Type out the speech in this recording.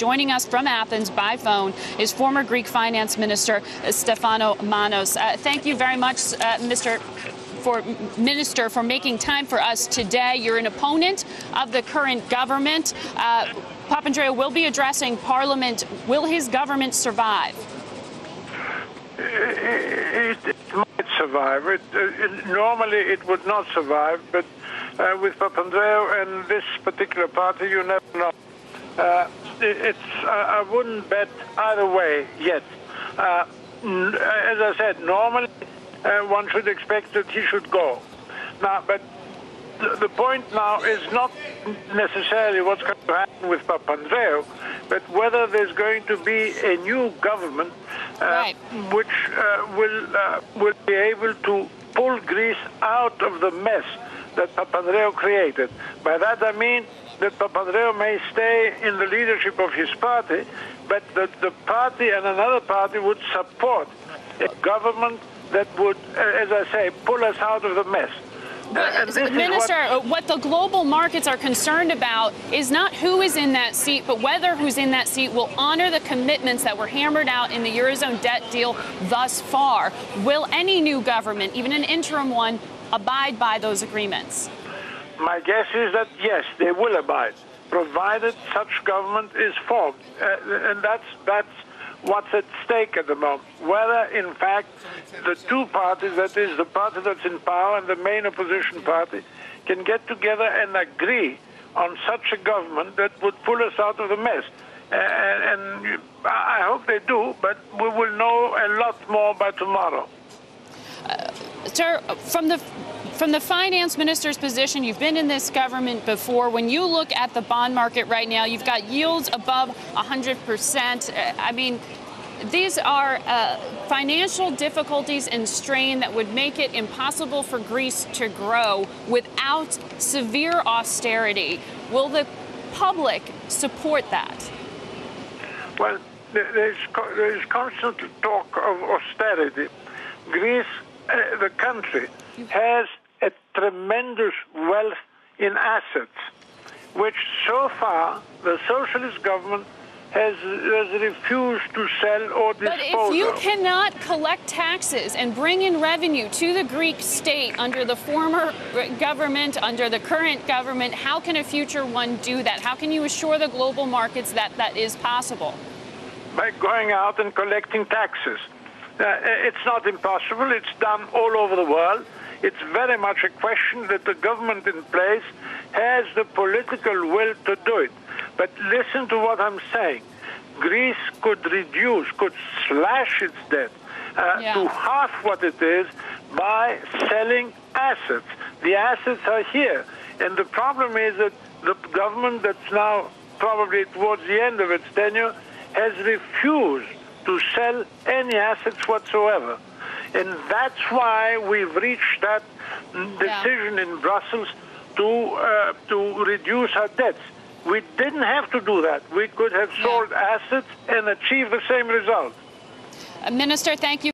Joining us from Athens by phone is former Greek Finance Minister Stefanos Manos. Thank you very much, Minister, for making time for us today. You're an opponent of the current government. Papandreou will be addressing Parliament. Will his government survive? It might survive. Normally it would not survive, but with Papandreou and this particular party, you never know. I wouldn't bet either way yet. As I said, normally one should expect that he should go. Now, but the point now is not necessarily what's going to happen with Papandreou, but whether there's going to be a new government which will be able to pull Greece out of the mess that Papandreou created. By that I mean that Papandreou may stay in the leadership of his party, but that the party and another party would support a government that would, as I say, pull us out of the mess. Minister, what the global markets are concerned about is not who is in that seat, but whether who's in that seat will honor the commitments that were hammered out in the Eurozone debt deal thus far. Will any new government, even an interim one, abide by those agreements? My guess is that, yes, they will abide, provided such government is formed. And that's what's at stake at the moment. Whether, in fact, the two parties, that is, the party that's in power and the main opposition party, can get together and agree on such a government that would pull us out of the mess. And I hope they do, but we will know a lot more by tomorrow. Sir, from the finance minister's position, you've been in this government before. When you look at the bond market right now, you've got yields above 100%. I mean, these are financial difficulties and strain that would make it impossible for Greece to grow without severe austerity. Will the public support that? Well, there's constant talk of austerity. Greece, the country, has a tremendous wealth in assets, which so far the socialist government has refused to sell or dispose of. But if you cannot collect taxes and bring in revenue to the Greek state under the former government, under the current government, how can a future one do that? How can you assure the global markets that that is possible? By going out and collecting taxes. It's not impossible. It's done all over the world. It's very much a question that the government in place has the political will to do it. But listen to what I'm saying. Greece could slash its debt to half what it is by selling assets. The assets are here. And the problem is that the government that's now probably towards the end of its tenure has refused to sell any assets whatsoever. And that's why we've reached that decision in Brussels to reduce our debts. We didn't have to do that. We could have sold assets and achieved the same result. Minister, thank you.